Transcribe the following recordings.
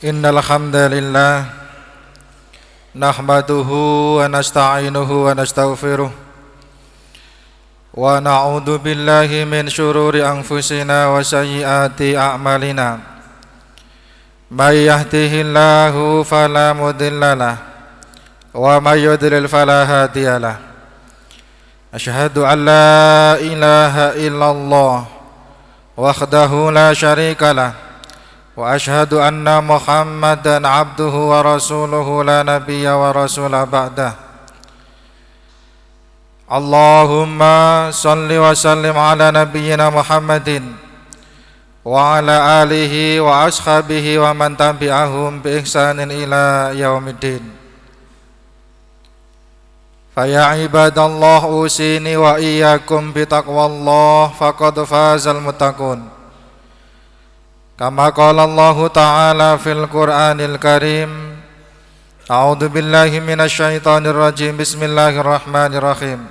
Innal hamdalillah nahmaduhu wa nasta'inuhu wa nastaghfiruh wa na'udzu billahi min syururi anfusina wa sayyiati a'malina. May yahdihillahu fala mudhillalah wa may yudlil fala hadiyalah. Asyhadu an la ilaha illallah wahdahu la syarikalah wa asyhadu anna Muhammadan abduhu wa rasuluhu la nabiyya wa rasula ba'dah. Allahumma salli wa sallim ala nabiyyina Muhammadin wa ala alihi wa ashabihi wa man tabi'ahum bi ihsanin ila yaumiddin. Faya ibadallah usini wa iyyakum bi taqwallah faqad fazal muttaqun. Kama qala Allah Ta'ala fil Qur'anil Karim. A'udzu billahi minasy syaithanir rajim. Bismillahirrahmanirrahim.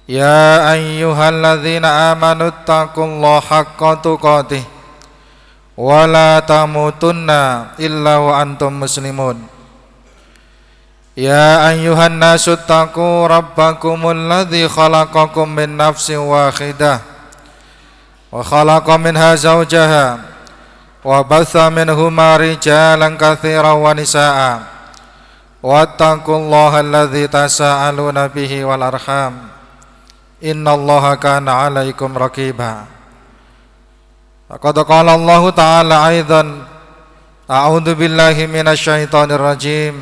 Ya ayyuhalladzina amanu taqullaha haqqa tuqatih wa la tamutunna illa wa antum muslimun. Ya ayyuhan nasu taqu rabbakumul ladzi khalaqakum min nafsin wahidah wa khalaqa minha zawjaha wa batha minhuma rijalan katsiran wa nisaa'a wattaqullaha alladzi tasaaluna bihi wal arham innallaha kana 'alaikum raqiba. Faqad qala Allah ta'ala aidan a'udzu billahi minasy syaithanir rajim.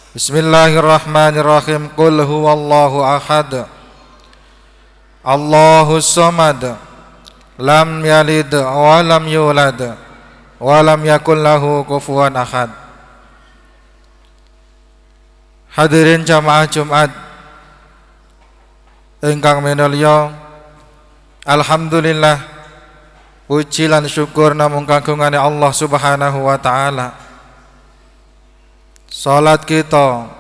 Bismillahirrahmanirrahim. Qul huwallahu ahad Allahus samad lam yalid wa lam yulad wa lam yakul lahu kufuwan ahad. Hadirin jamaah Jumat ingkang minulya, alhamdulillah puji lan syukur namung kagungane Allah Subhanahu wa taala. Salat kita,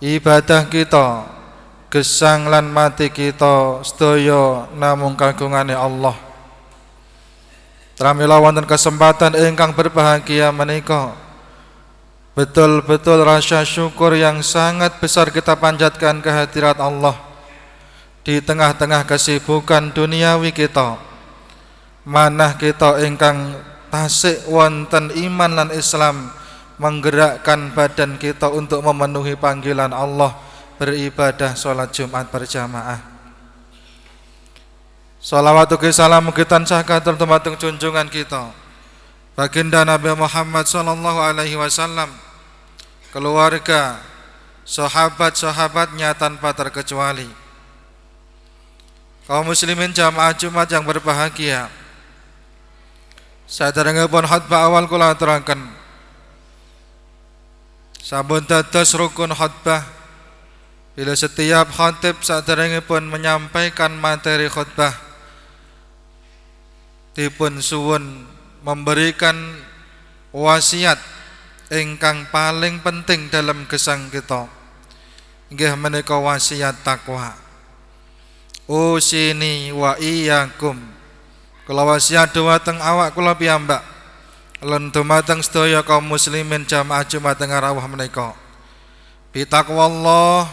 ibadah kita, gesang lan mati kita sedaya namung kagungane Allah. Pramila wonten kesempatan ingkang berbahagia menika, betul-betul rasa syukur yang sangat besar kita panjatkan kehadirat Allah di tengah-tengah kesibukan duniawi kita. Manah kita ingkang tasik wonten iman lan Islam, menggerakkan badan kita untuk memenuhi panggilan Allah beribadah salat Jumat berjamaah. Salawat ugi salam mugi tansah katur dumateng junjungan kita Baginda Nabi Muhammad sallallahu alaihi wasallam, keluarga, sahabat-sahabatnya tanpa terkecuali. Kaum muslimin jamaah Jumat yang berbahagia, saderengipun khutbah awal kula aturaken sampun dados rukun khutbah bila setiap khatib saderengipun menyampaikan materi khutbah dipun suwun memberikan wasiat ingkang paling penting dalam gesang kita, inggih menika wasiat takwa. Usini wa iyyakum, kula wasiat dhumateng awak kula piyambak lan dhumateng sedaya kaum muslimin jamaah Jumat teng rawuh menika. Bi taqwallah,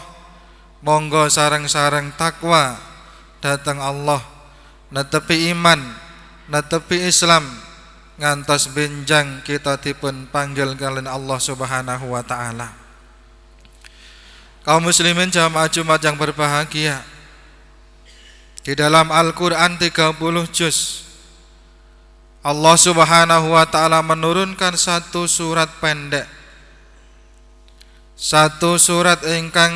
monggo sareng-sareng takwa dhateng Allah, netepi iman, netepi Islam, ngantos benjang kita dipun panggil kalian Allah Subhanahu wa taala. Kaum muslimin jamaah Jumat yang berbahagia, di dalam Al-Qur'an 30 juz Allah Subhanahu wa taala menurunkan satu surat pendek, satu surat ingkang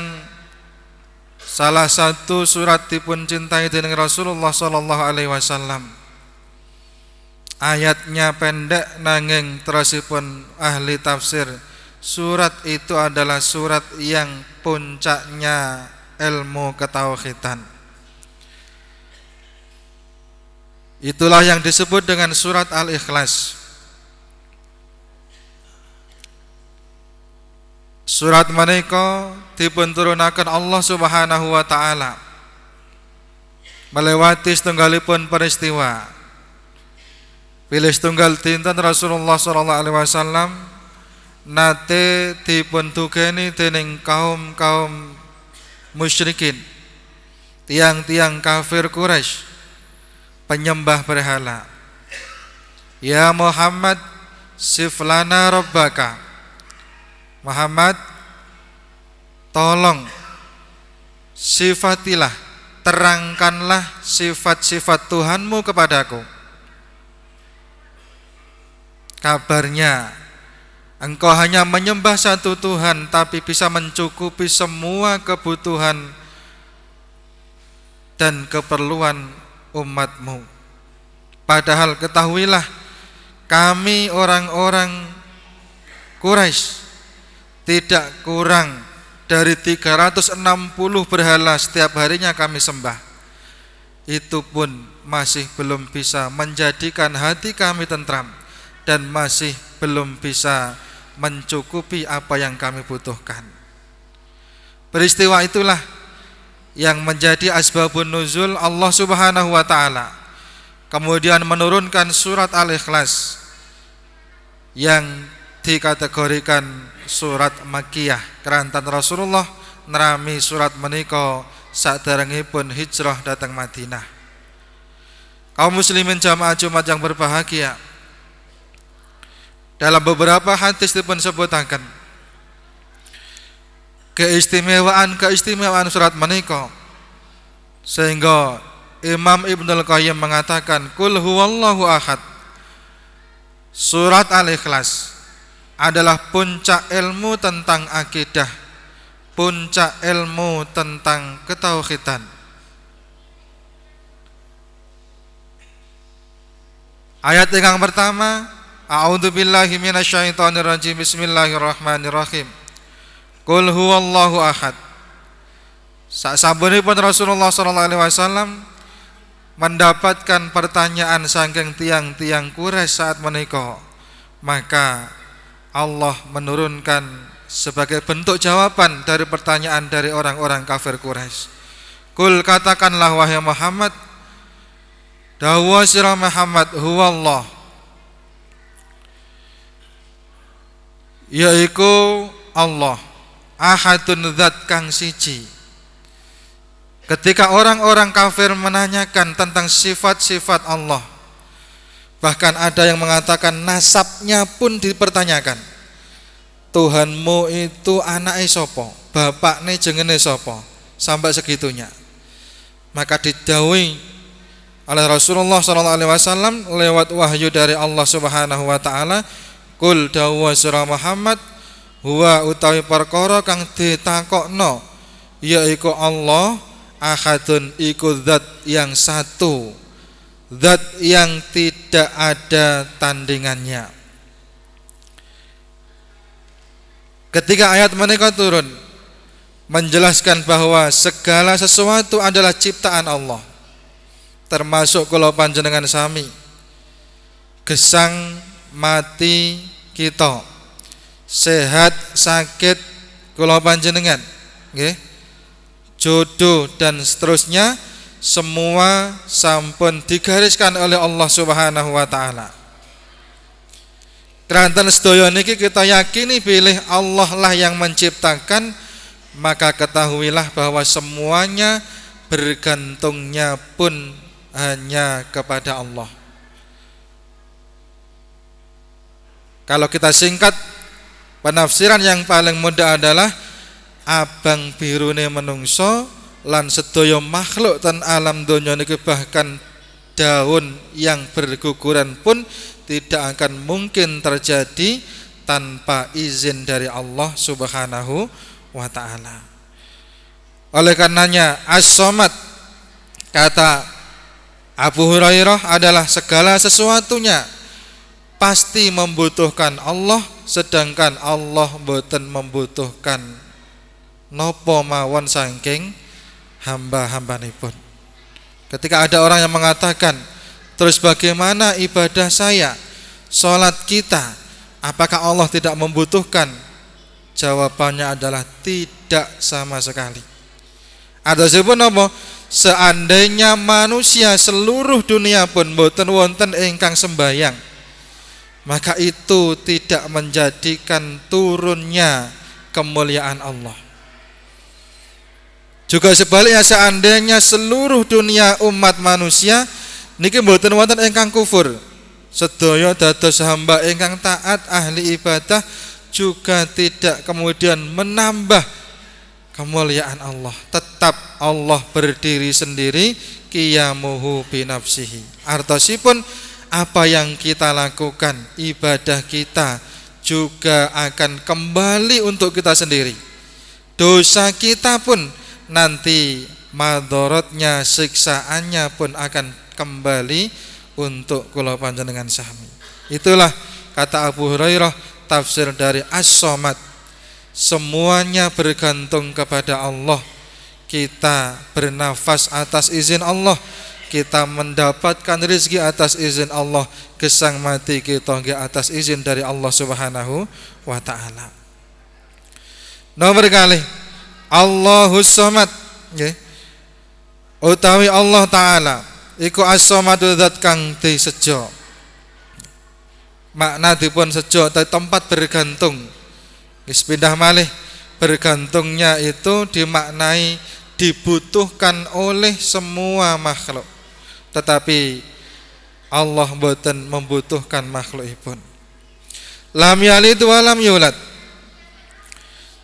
salah satu surat dipun cintai dening Rasulullah sallallahu alaihi wasallam. Ayatnya pendek nanging terusipun ahli tafsir, surat itu adalah surat yang puncaknya ilmu ketauhidan. Itulah yang disebut dengan surat Al-Ikhlas. Surat menika dipun turunaken Allah Subhanahu wa taala melewati setunggalipun peristiwa Pilih setunggal dinten Rasulullah sallallahu alaihi wasallam nate dipun tugeni dening kaum musyrikin, tiang-tiang kafir Quraisy, penyembah berhala. Ya Muhammad, siflana rabbaka. Muhammad, tolong sifatilah, terangkanlah sifat-sifat Tuhanmu kepadaku. Kabarnya engkau hanya menyembah satu Tuhan, tapi bisa mencukupi semua kebutuhan dan keperluan umatmu. Padahal ketahuilah, kami orang-orang Quraisy tidak kurang dari 360 berhala setiap harinya kami sembah. Itu pun masih belum bisa menjadikan hati kami tentram dan masih belum bisa mencukupi apa yang kami butuhkan. Peristiwa itulah yang menjadi asbabun nuzul Allah Subhanahu wa taala kemudian menurunkan surat Al-Ikhlas yang dikategorikan surat Makkiyah kerantan Rasulullah nerami surat menika saderengipun hijrah datang Madinah. Kaum muslimin jamaah Jumat yang berbahagia, dalam beberapa hadis dipun sebutaken keistimewaan surat menika, sehingga Imam Ibnul Qayyim mengatakan Qul huwallahu ahad. Surat Al-Ikhlas adalah puncak ilmu tentang akidah, puncak ilmu tentang ketauhidan. Ayat yang pertama, A'udzubillahi minasyaitonirrajim. Bismillahirrahmanirrahim. Qul huwallahu ahad. Sasampunipun Rasulullah sallallahu alaihi wasallam mendapatkan pertanyaan saking tiang-tiang Quraisy saat menika, maka Allah menurunkan sebagai bentuk jawaban dari pertanyaan dari orang-orang kafir Quraisy. Qul, katakanlah wahai Muhammad, dawuh sira Muhammad, huwallah, yaiku Allah, ahadun zat kang siji. Ketika orang-orang kafir menanyakan tentang sifat-sifat Allah, bahkan ada yang mengatakan nasabnya pun dipertanyakan. Tuhanmu itu anake sapa? Bapakne jengene sapa? Sampai segitunya. Maka didhawuhi oleh Rasulullah SAW lewat wahyu dari Allah Subhanahu wa taala, Qul dawuh sira Muhammad, huwa utawi perkara kang ditakokno yaiku Allah, ahadun iku zat yang satu, zat yang tidak ada tandingannya. Ketika ayat menika turun menjelaskan bahwa segala sesuatu adalah ciptaan Allah, termasuk kula panjenengan sami, gesang mati kita, sehat sakit kula panjenengan, nggih, jodoh dan seterusnya, semua sampun digariskan oleh Allah Subhanahu wa taala. Keranten sedaya niki kita yakini bilih Allah lah yang menciptakan, maka ketahuilah bahwa semuanya bergantungnya pun hanya kepada Allah. Kalau kita singkat, penafsiran yang paling mudah adalah abang birune menungso lan sedaya makhluk ten alam donya niki, bahkan daun yang berguguran pun tidak akan mungkin terjadi tanpa izin dari Allah Subhanahu wa taala. Oleh karenanya As-Samad, kata Abu Hurairah, adalah segala sesuatunya pasti membutuhkan Allah, sedangkan Allah mboten membutuhkan nopo mawon saking hamba-hambanipun. Ketika ada orang yang mengatakan, terus bagaimana ibadah saya, sholat kita, apakah Allah tidak membutuhkan? Jawabannya adalah tidak sama sekali. Adosipun apa? seandainya manusia seluruh dunia pun boten wonten ingkang sembayang, maka itu tidak menjadikan turunnya kemuliaan Allah. Juga sebaliknya, seandainya seluruh dunia umat manusia niki boten wonten ingkang kufur, sedaya dados hamba ingkang taat ahli ibadah, juga tidak kemudian menambah kemuliaan Allah. Tetap Allah berdiri sendiri, qiyamuhu binafsihi. Artosipun apa yang kita lakukan, ibadah kita juga akan kembali untuk kita sendiri. Dosa kita pun nanti madorotnya, siksaannya pun akan kembali untuk kula panjenengan sami. Itulah kata Abu Hurairah, tafsir dari As-Somad. Semuanya bergantung kepada Allah. Kita bernafas atas izin Allah, kita mendapatkan rezeki atas izin Allah, gesang mati kita nggih atas izin dari Allah Subhanahu wa taala. Nomor kali Allahus Somad nggih. Utawi Allah taala iku as-somadu zat kang disejo. Makna dipun sejo tempat bergantung. Wis pindah malih, bergantungnya itu dimaknai dibutuhkan oleh semua makhluk. Tetapi Allah mboten membutuhkan makhlukipun. Lam yalid wa lam yulad.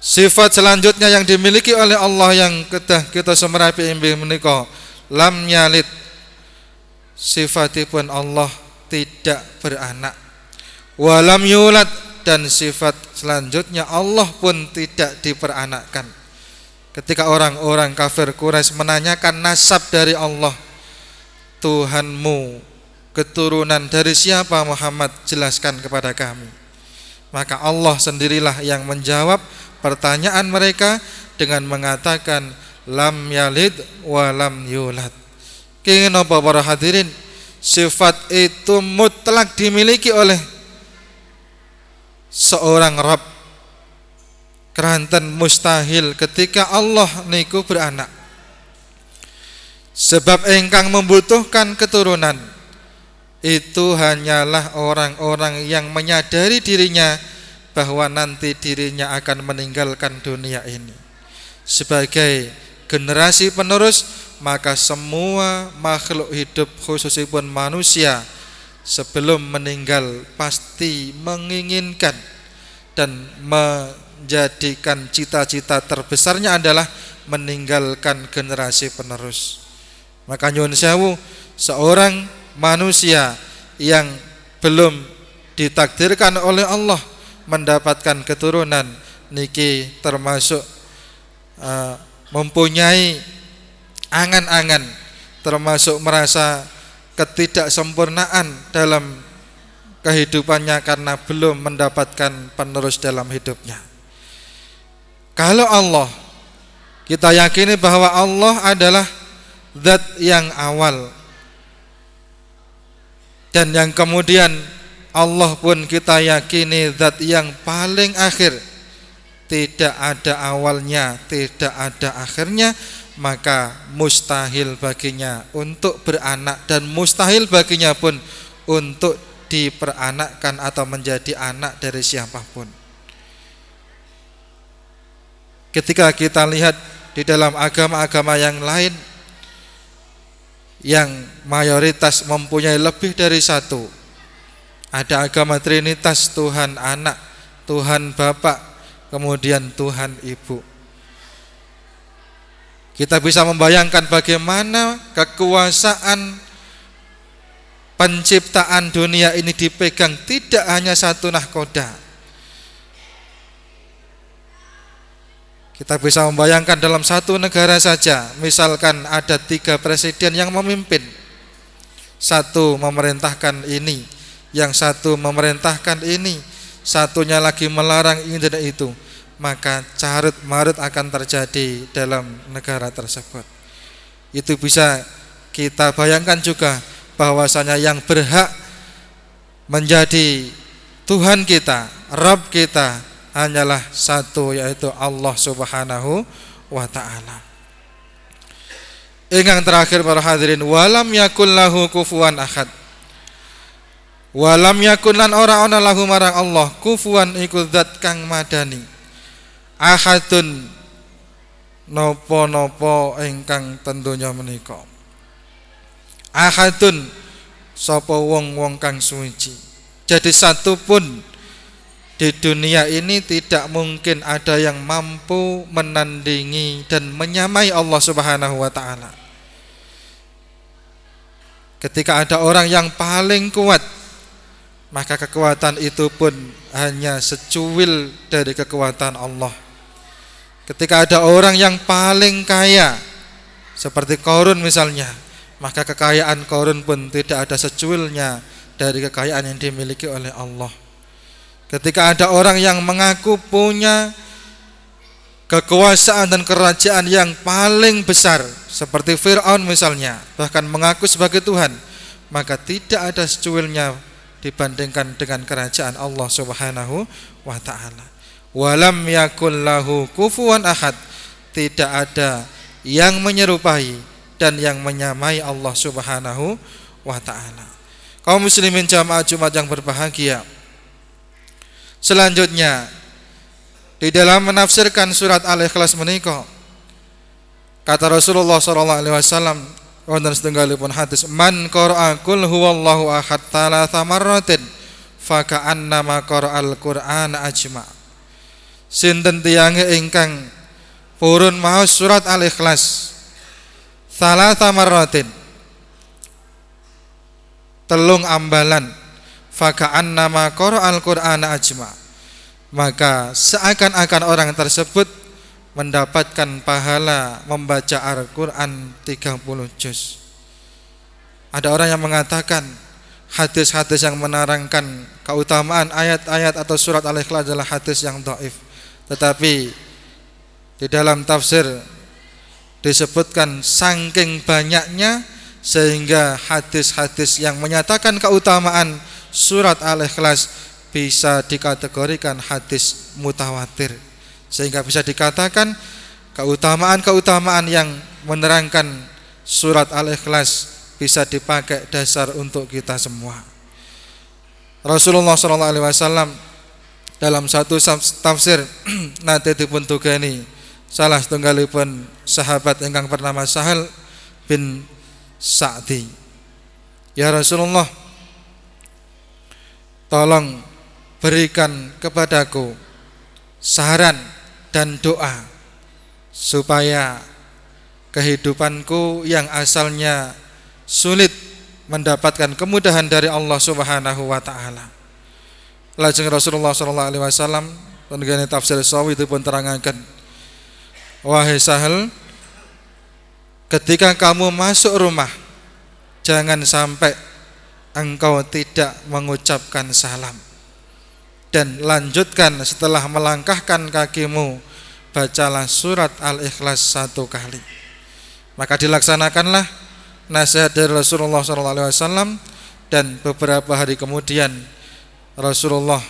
Sifat selanjutnya yang dimiliki oleh Allah yang kedah kita semerapi inggih menika lam yalid. Sifatipun Allah tidak beranak. Wa lam yulad, dan sifat selanjutnya Allah pun tidak diperanakkan. Ketika orang-orang kafir Quraisy menanyakan nasab dari Allah, Tuhanmu keturunan dari siapa Muhammad, jelaskan kepada kami. Maka Allah sendirilah yang menjawab pertanyaan mereka dengan mengatakan lam yalid wa lam yulad. Kenging napa para hadirin, sifat itu mutlak dimiliki oleh seorang Rabb. Keranten mustahil ketika Allah niku beranak. Sebab engkang membutuhkan keturunan itu hanyalah orang-orang yang menyadari dirinya bahwa nanti dirinya akan meninggalkan dunia ini. Sebagai generasi penerus, maka semua makhluk hidup khususipun manusia sebelum meninggal pasti menginginkan dan menjadikan cita-cita terbesarnya adalah meninggalkan generasi penerus. Maka nyuwun sewu, seorang manusia yang belum ditakdirkan oleh Allah mendapatkan keturunan niki termasuk mempunyai angan-angan, termasuk merasa ketidaksempurnaan dalam kehidupannya karena belum mendapatkan penerus dalam hidupnya. Kalau Allah, kita yakini bahwa Allah adalah zat yang awal, dan yang kemudian Allah pun kita yakini zat yang paling akhir, tidak ada awalnya, tidak ada akhirnya. Maka mustahil baginya untuk beranak, dan mustahil baginya pun untuk diperanakkan atau menjadi anak dari siapapun. Ketika kita lihat di dalam agama-agama yang lain yang mayoritas mempunyai lebih dari satu, ada agama Trinitas, Tuhan Anak, Tuhan Bapa, kemudian Tuhan Ibu. Kita bisa membayangkan bagaimana kekuasaan penciptaan dunia ini dipegang tidak hanya satu nahkoda. Kita bisa membayangkan dalam satu negara saja, misalkan ada 3 presiden yang memimpin, satu memerintahkan ini, yang satu memerintahkan ini, satunya lagi melarang ini dan itu, maka carut marut akan terjadi dalam negara tersebut. Itu bisa kita bayangkan juga bahwasanya yang berhak menjadi Tuhan kita, Rabb kita hanyalah satu, yaitu Allah Subhanahu wa ta'ala. Ingkang terakhir para hadirin, walam yakul lahu kufuwan ahad. Walam yakun lan ora ana lahu marang Allah kufuwan iku zat kang madani. Ahadun napa-napa ingkang ten donya menika. Ahadun sapa wong-wong kang suci. Jadi satu pun di dunia ini tidak mungkin ada yang mampu menandingi dan menyamai Allah Subhanahu wa taala. Ketika ada orang yang paling kuat, maka kekuatan itu pun hanya secuil dari kekuatan Allah. Ketika ada orang yang paling kaya, seperti Qarun misalnya, maka kekayaan Qarun pun tidak ada secuilnya dari kekayaan yang dimiliki oleh Allah. Ketika ada orang yang mengaku punya kekuasaan dan kerajaan yang paling besar, seperti Fir'aun misalnya, bahkan mengaku sebagai Tuhan, maka tidak ada secuilnya dibandingkan dengan kerajaan Allah Subhanahu wa ta'ala. Walam yakul lahu kufuwan ahad, tidak ada yang menyerupai dan yang menyamai Allah Subhanahu wa ta'ala. Kaum muslimin jamaah Jumat yang berbahagia, selanjutnya di dalam menafsirkan surat Al-Ikhlas menika, kata Rasulullah sallallahu alaihi wasallam wonten setunggalipun hadis, man qara'a qul huwallahu ahad thalatha marratin fa ka'annama qara'al qur'ana ajma. Sinten tiyange ingkang purun maos surat Al-Ikhlas thalatha marratin, telung ambalan, fa ka'annama qara'al qur'ana ajma, maka seakan-akan orang tersebut mendapatkan pahala membaca Al-Quran 30 juz. Ada orang yang mengatakan hadis-hadis yang menerangkan keutamaan ayat-ayat atau surat Al-Ikhlas adalah hadis yang dhaif. Tetapi di dalam tafsir disebutkan saking banyaknya sehingga hadis-hadis yang menyatakan keutamaan surat Al-Ikhlas bisa dikategorikan hadis mutawatir, sehingga bisa dikatakan keutamaan-keutamaan yang menerangkan surat Al-Ikhlas bisa dipakai dasar untuk kita semua. Rasulullah SAW dalam satu tafsir nate dipun tugani salah setunggalipun sahabat ingkang bernama Sahal bin Sa'di, ya Rasulullah, tolong berikan kepadaku saran dan doa supaya kehidupanku yang asalnya sulit mendapatkan kemudahan dari Allah Subhanahu wa taala. Lajeng Rasulullah sallallahu alaihi wasallam penggane tafsir sawi itu pun terangaken, wahai Sahal, ketika kamu masuk rumah jangan sampai engkau tidak mengucapkan salam, dan lanjutkan setelah melangkahkan kakimu bacalah surat Al-Ikhlas 1 kali. Maka dilaksanakanlah nasihat dari Rasulullah SAW, dan beberapa hari kemudian Rasulullah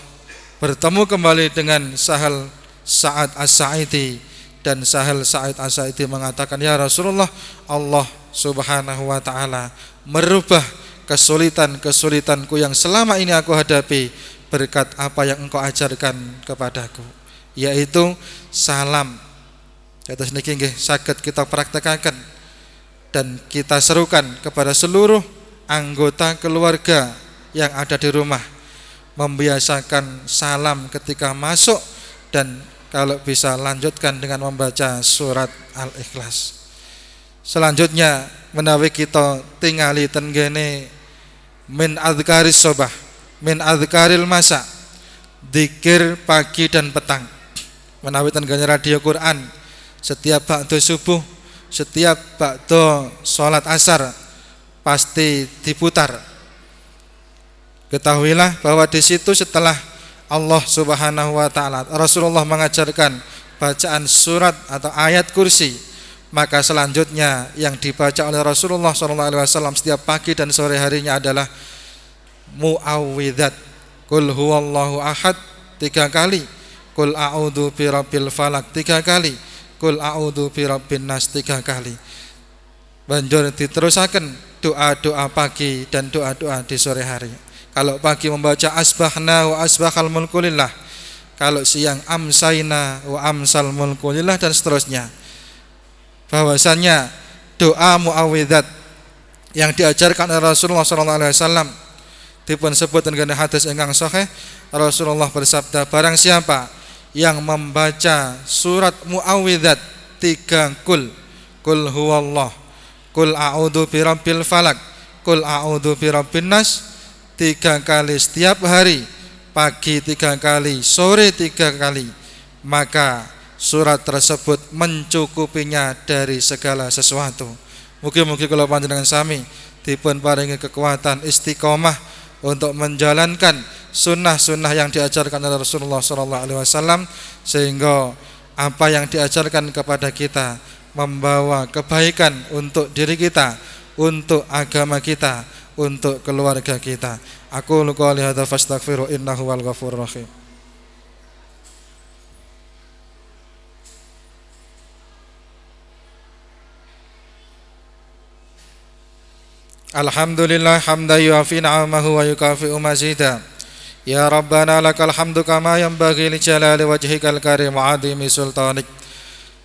bertemu kembali dengan Sahal Sa'ad As-Sa'idi, dan Sahal Sa'id As-Sa'idi mengatakan, ya Rasulullah, Allah Subhanahu wa ta'ala merubah kesulitan-kesulitanku yang selama ini aku hadapi berkat apa yang engkau ajarkan kepadaku, yaitu salam. Kados niki nggih saged kita praktekaken dan kita serukan kepada seluruh anggota keluarga yang ada di rumah, membiasakan salam ketika masuk, dan kalau bisa lanjutkan dengan membaca surat Al-Ikhlas. Selanjutnya menawi kita tingali tenggene min adzkaris sobah, min adzkaril masa, zikir pagi dan petang. Menawi tenggene radio Quran setiap ba'da subuh, setiap ba'da salat asar pasti diputar. Ketahuilah bahwa di situ setelah Allah Subhanahu wa taala, Rasulullah mengajarkan bacaan surat atau ayat kursi, maka selanjutnya yang dibaca oleh Rasulullah SAW setiap pagi dan sore harinya adalah muawwidzat. Qul huwallahu ahad 3 kali, Qul a'udzu birabbil falaq 3 kali, Qul a'udzu birabbin nas 3 kali. banjur diterusaken doa-doa pagi dan doa-doa di sore hari. Kalau pagi membaca asbahna wa asbahal mulku lillah, kalau siang amsayna wa amsal mulku lillah, dan seterusnya. Bahwasannya doa muawwidzat yang diajarkan oleh Rasulullah SAW dipun sebut dengan hadis ingkang sahih. Rasulullah bersabda, barang siapa yang membaca surat muawwidzat 3 kul huwallah, kul a'udzu birabbil falak, kul a'udzu birabbin nas 3 kali setiap hari, pagi 3 kali, sore 3 kali, maka surat tersebut mencukupinya dari segala sesuatu. Mugi-mugi kula panjenengan sami dipun paringi kekuatan istiqomah untuk menjalankan sunnah-sunnah yang diajarkan oleh Rasulullah SAW, sehingga apa yang diajarkan kepada kita membawa kebaikan untuk diri kita, untuk agama kita, untuk keluarga kita. Aku qouli hadza fastaghfiru innahu wal ghafurur rahim. Alhamdulillah hamdan yuafi ni'amahu wa yukafi'u mazida. Ya Rabbana lakal hamdu kama yanbaghi li jalali wajhikal karim wa 'azimi sultanik.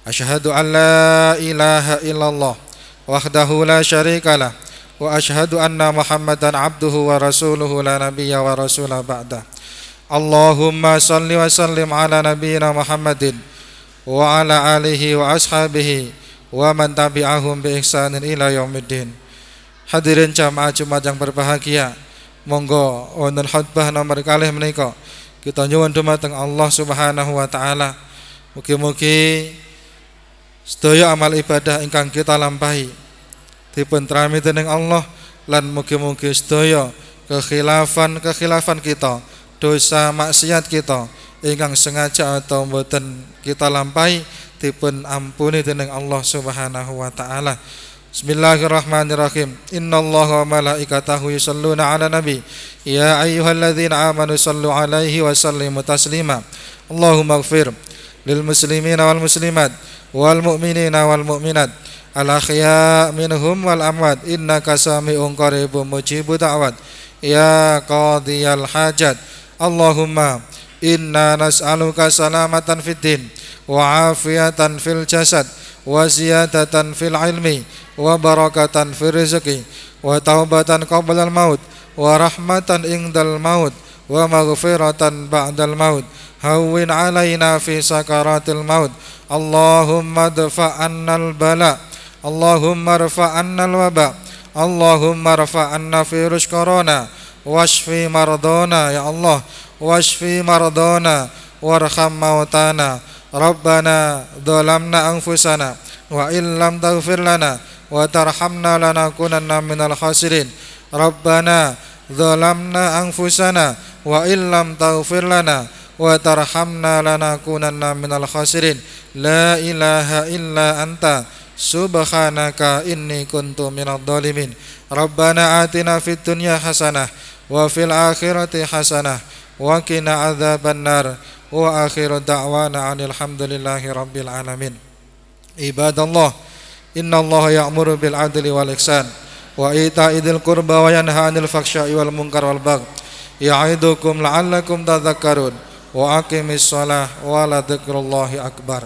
Asyhadu an la ilaha illallah wahdahu la syarikalah wa asyhadu anna Muhammadan abduhu wa rasuluhu la nabiyya wa rasula ba'dah. Allahumma salli wa sallim ala nabiyyina Muhammadin wa ala alihi wa ashabihi wa man tabi'ahum bi ihsanin ila yaumiddin. Hadirin jamaah Jumat yang berbahagia, monggo wonten khutbah nomor kalih menika kita nyuwun dumateng Allah Subhanahu wa taala. Mugi-mugi sedaya amal ibadah ingkang kita lampahi dipun trami dening Allah, lan mugi-mugi sedaya kekhilafan kita, dosa maksiat kita ingkang sengaja atau mboten kita lampahi dipun ampuni dening Allah Subhanahu wa taala. Bismillahirrahmanirrahim. Innallaha wa malaikatahu yusholluna 'alan nabi. Ya ayyuhalladzina amanu shallu 'alaihi wa sallimu taslima. Allahumma ighfir lil muslimina wal muslimat wal mu'minina wal mu'minat al ahya minhum wal amwat innaka sami'un qaribun mujibud da'wat ya qadiyal hajat. Allahumma inna nas'aluka salamatan fid din wa afiyatan fil jasad wa ziyadatan fil ilmi wa barakatan fil rizqi wa taubatan qabla al maut wa rahmatan indal maut wa maghfiratan ba'dal maut. Hawwin alaina fi sakaratil maut. Allahumma dfa' annal bala, Allahumma rfa' annal waba, Allahumma rfa' anna virus corona, washfi mardona ya Allah, washfi mardona warham mautana. Rabbana dhalamna anfusana wa illam taghfir lana wa tarhamna lanakunanna minal khasirin. Rabbana dhalamna anfusana wa illam taghfir lana wa tarhamna lanakunanna minal khasirin. La ilaha illa anta subhanaka inni kuntu minadh dhalimin. Rabbana atina fid dunya hasanah wa fil akhirati hasanah wa qina adzabannar. Wa akhiru da'wana alhamdulillahi rabbil alamin. Ibadallah, innallaha ya'muru bil adli wal ihsan wa ita'i dzil qurba wa yanha 'anil faxsya'i wal munkar wal baghi ya'idukum la'allakum tadhakkarun. Wa aqimis shalah wa la dzikrullahi akbar.